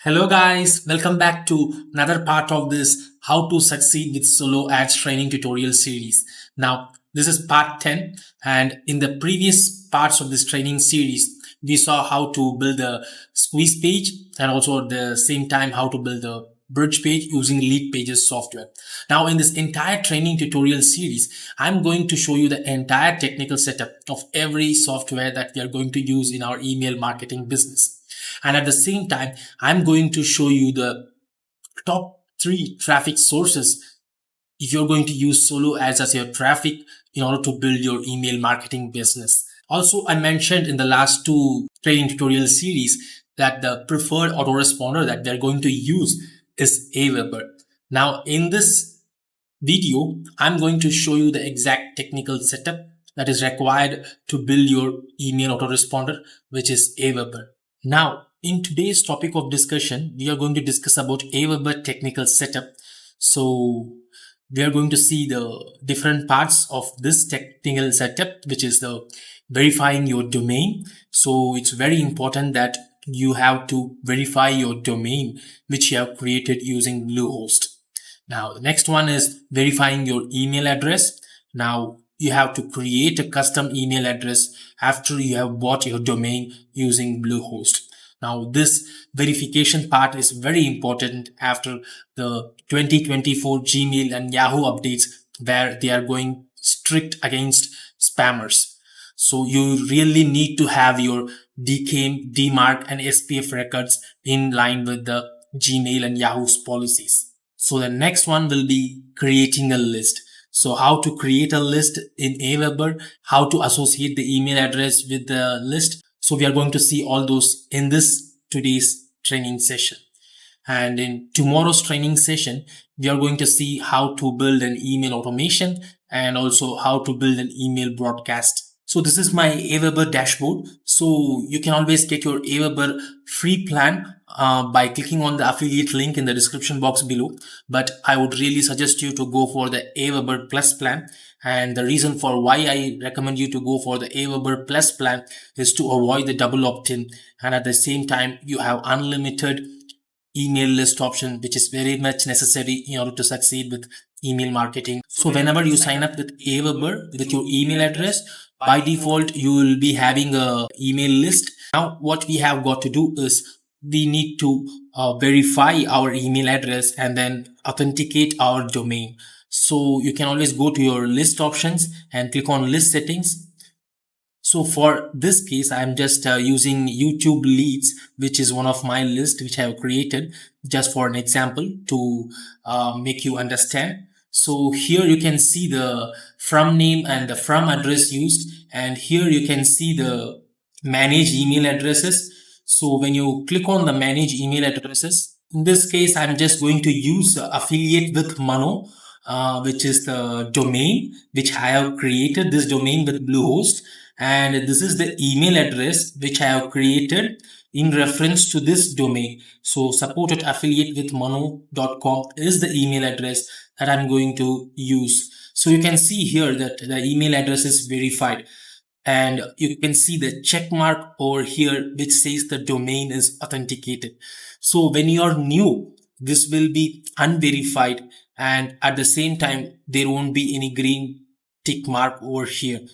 Hello guys, welcome back to another part of this How to Succeed with Solo Ads training tutorial series. Now, this is part 10 and in the previous parts of this training series, we saw how to build a squeeze page and also at the same time how to build a bridge page using Lead Pages software. Now, in this entire training tutorial series, I'm going to show you the entire technical setup of every software that we are going to use in our email marketing business. And at the same time, I'm going to show you the top 3 traffic sources if you're going to use solo ads as your traffic in order to build your email marketing business. Also, I mentioned in the last 2 training tutorial series that the preferred autoresponder that they're going to use is AWeber. Now, in this video, I'm going to show you the exact technical setup that is required to build your email autoresponder, which is AWeber. Now, in today's topic of discussion, we are going to discuss about AWeber technical setup. So, we are going to see the different parts of this technical setup, which is the verifying your domain. So, it's very important that you have to verify your domain, which you have created using Bluehost. Now, the next one is verifying your email address. Now, you have to create a custom email address after you have bought your domain using Bluehost. Now, this verification part is very important after the 2024 Gmail and Yahoo updates where they are going strict against spammers. So you really need to have your DKIM, DMARC and SPF records in line with the Gmail and Yahoo's policies. So the next one will be creating a list. So how to create a list in AWeber, how to associate the email address with the list. So we are going to see all those in this today's training session. And in tomorrow's training session, we are going to see how to build an email automation and also how to build an email broadcast. So this is my AWeber dashboard. So you can always get your AWeber free plan by clicking on the affiliate link in the description box below. But I would really suggest you to go for the AWeber Plus plan. And the reason for why I recommend you to go for the AWeber Plus plan is to avoid the double opt-in. And at the same time, you have unlimited email list option, which is very much necessary in order to succeed with email marketing. So whenever you sign up with AWeber with your email address, by default, you will be having a email list. Now, what we have got to do is we need to verify our email address and then authenticate our domain. So you can always go to your list options and click on list settings. So for this case, I'm just using YouTube leads, which is one of my list, which I have created just for an example to make you understand. So here you can see the from name and the from address used. And here you can see the manage email addresses. So when you click on the manage email addresses, in this case, I'm just going to use affiliate with Mono, which is the domain, which I have created this domain with Bluehost. And this is the email address which I have created in reference to this domain. So support@affiliatewithmono.com is the email address that I'm going to use. So you can see here that the email address is verified. And you can see the check mark over here which says the domain is authenticated. So when you are new, this will be unverified, and at the same time there won't be any green tick mark over here.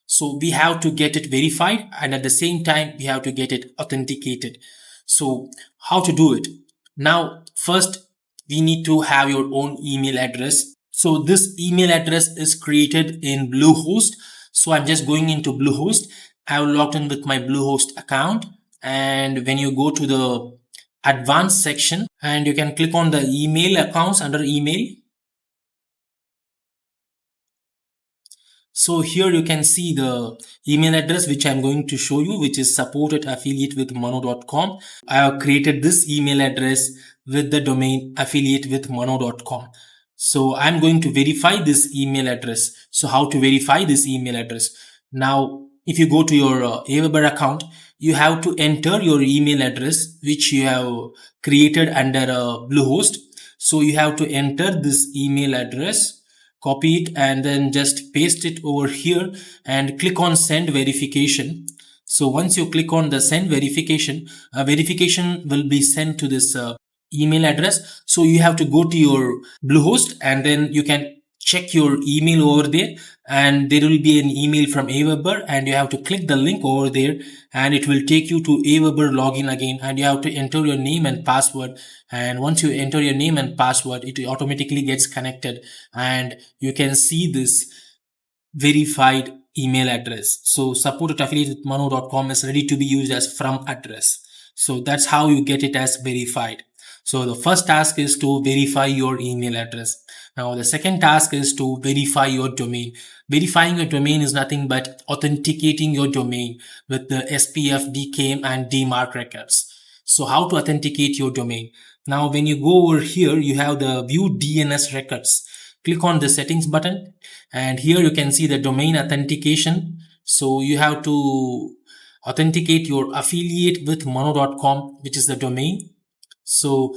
So we have to get it verified, and at the same time we have to get it authenticated. So how to do it? Now first we need to have your own email address. So this email address is created in Bluehost. So I'm just going into Bluehost. I have logged in with my Bluehost account, and when you go to the advanced section and you can click on the email accounts under email. So here you can see the email address which I'm going to show you, which is support@affiliatewithmono.com. I have created this email address with the domain affiliatewithmono.com. So I'm going to verify this email address. So how to verify this email address? Now, if you go to your AWeber account, you have to enter your email address which you have created under Bluehost. So you have to enter this email address, copy it, and then just paste it over here and click on send verification. So once you click on the send verification, verification will be sent to this email address. So you have to go to your Bluehost and then you can check your email over there, and there will be an email from AWeber, and you have to click the link over there and it will take you to AWeber login again, and you have to enter your name and password. And once you enter your name and password, it automatically gets connected and you can see this verified email address. So support at affiliatewithmano.com is ready to be used as from address. So that's how you get it as verified. So the first task is to verify your email address. Now the second task is to verify your domain. Verifying your domain is nothing but authenticating your domain with the SPF, DKIM and DMARC records. So how to authenticate your domain? Now when you go over here, you have the view DNS records. Click on the settings button and here you can see the domain authentication. So you have to authenticate your affiliate with mono.com, which is the domain. So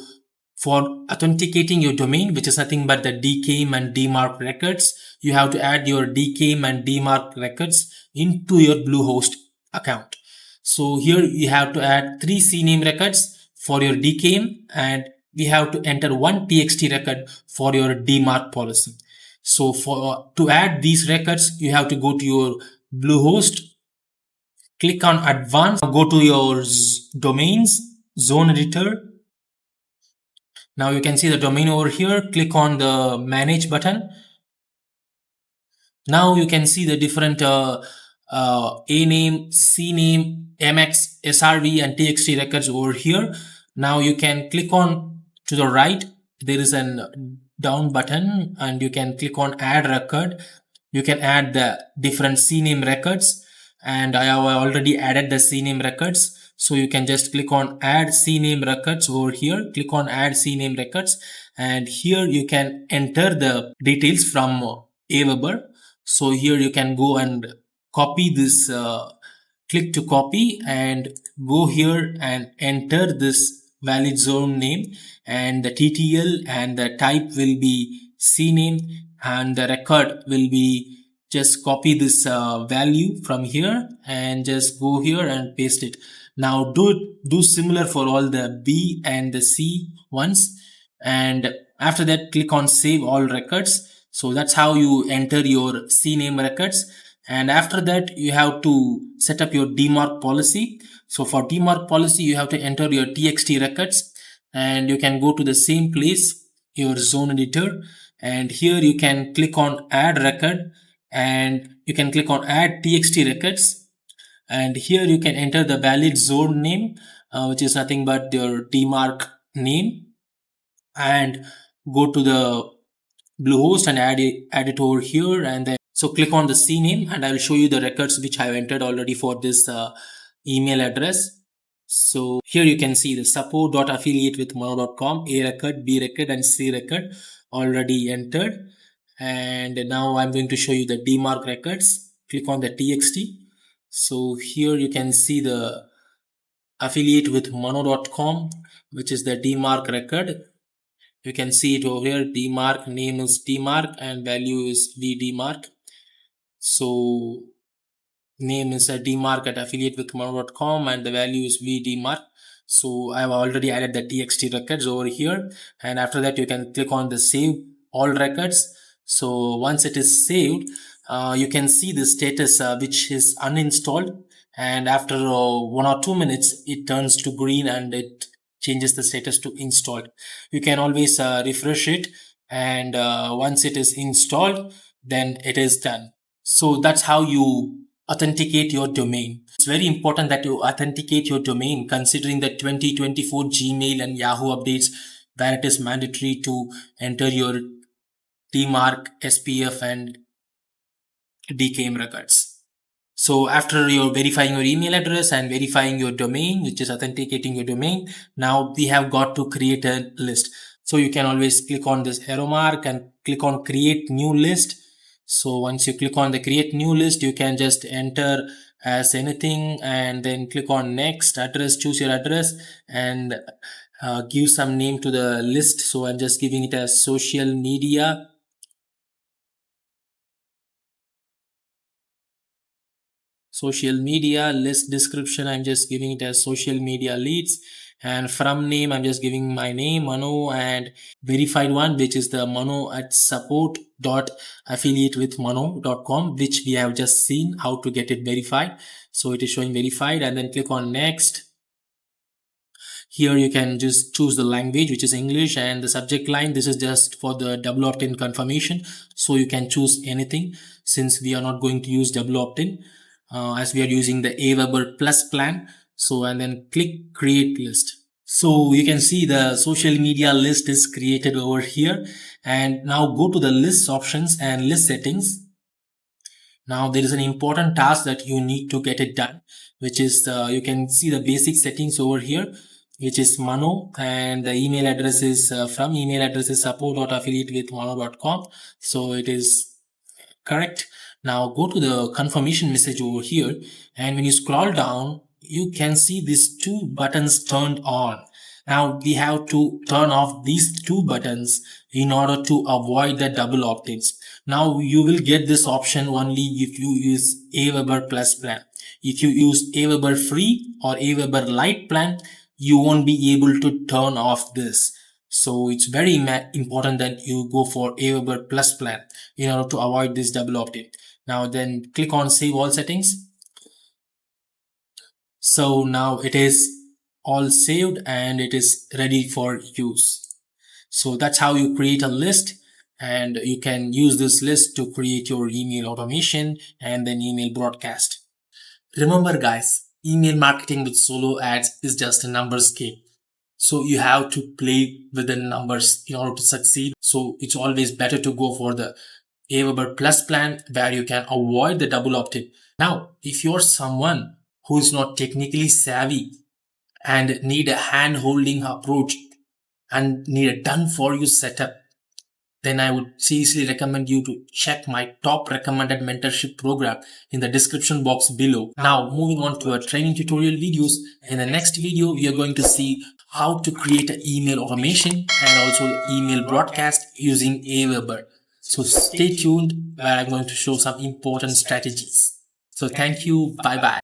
for authenticating your domain, which is nothing but the DKIM and DMARC records, you have to add your DKIM and DMARC records into your Bluehost account. So here you have to add 3 CNAME records for your DKIM, and we have to enter 1 TXT record for your DMARC policy. So to add these records, you have to go to your Bluehost, click on advanced, go to your domains, zone editor. Now you can see the domain over here, click on the manage button. Now you can see the different A name, C name, MX, SRV and TXT records over here. Now you can click on to the right, there is a down button and you can click on add record. You can add the different CNAME records, and I have already added the CNAME records. So you can just click on add CNAME records over here, click on add CNAME records, and here you can enter the details from AWeber. So here you can go and copy this, click to copy and go here and enter this valid zone name, and the TTL and the type will be CNAME, and the record will be, just copy this value from here and just go here and paste it. Now do similar for all the B and the C ones, and after that click on save all records. So that's how you enter your CNAME records. And after that you have to set up your DMARC policy. So for DMARC policy you have to enter your TXT records, and you can go to the same place, your zone editor, and here you can click on add record and you can click on add TXT records, and here you can enter the valid zone name, which is nothing but your DMARC name, and go to the Bluehost and add it over here, and then so click on the CNAME and I will show you the records which I have entered already for this email address. So here you can see the support.affiliatewithmono.com, A record, B record and C record already entered. And now I'm going to show you the DMARC records. Click on the TXT. So here you can see the affiliate with mono.com, which is the DMARC record. You can see it over here, DMARC, name is DMARC and value is VDMARC. So name is a DMARC at affiliatewithmono.com and the value is VDMARC. So I have already added the TXT records over here, and after that you can click on the save all records. So once it is saved, you can see the status which is uninstalled, and after 1 or 2 minutes it turns to green and it changes the status to installed. You can always refresh it, and once it is installed, then it is done. So that's how you authenticate your domain. It's very important that you authenticate your domain considering the 2024 Gmail and Yahoo updates, where it is mandatory to enter your DMARC, SPF and DKIM records. So after you're verifying your email address and verifying your domain, which is authenticating your domain, now we have got to create a list. So you can always click on this arrow mark and click on create new list. So once you click on the create new list, you can just enter as anything and then click on next address, choose your address and give some name to the list. So I'm just giving it as social media. social media list description, I'm just giving it as social media leads. And from name, I'm just giving my name, Mano, and verified one, which is the Mano at support.affiliatewithmano.com, which we have just seen how to get it verified. So it is showing verified, and then click on next. Here you can just choose the language, which is English, and the subject line, this is just for the double opt-in confirmation. So you can choose anything, since we are not going to use double opt-in as we are using the AWeber Plus plan. So, and then click create list. So you can see the social media list is created over here. And now go to the list options and list settings. Now there is an important task that you need to get it done, which is you can see the basic settings over here, which is Mano, and the email address is from email address is support.affiliatewithmano.com. So it is correct. Now go to the confirmation message over here, and when you scroll down, you can see these two buttons turned on. Now we have to turn off these two buttons in order to avoid the double opt-ins. Now you will get this option only if you use AWeber Plus plan. If you use AWeber Free or AWeber Lite plan, you won't be able to turn off this. So it's very important that you go for AWeber Plus plan in order to avoid this double opt-in. Now then click on save all settings. So now it is all saved and it is ready for use. So that's how you create a list, and you can use this list to create your email automation and then email broadcast. Remember guys, email marketing with solo ads is just a numbers game. So you have to play with the numbers in order to succeed. So it's always better to go for the AWeber Plus plan, where you can avoid the double opt-in. Now, if you're someone who is not technically savvy and need a hand-holding approach and need a done-for-you setup, then I would seriously recommend you to check my top recommended mentorship program in the description box below. Now, moving on to our training tutorial videos. In the next video, we are going to see how to create an email automation and also email broadcast using AWeber. So stay tuned, where I'm going to show some important strategies. So thank you. Bye bye.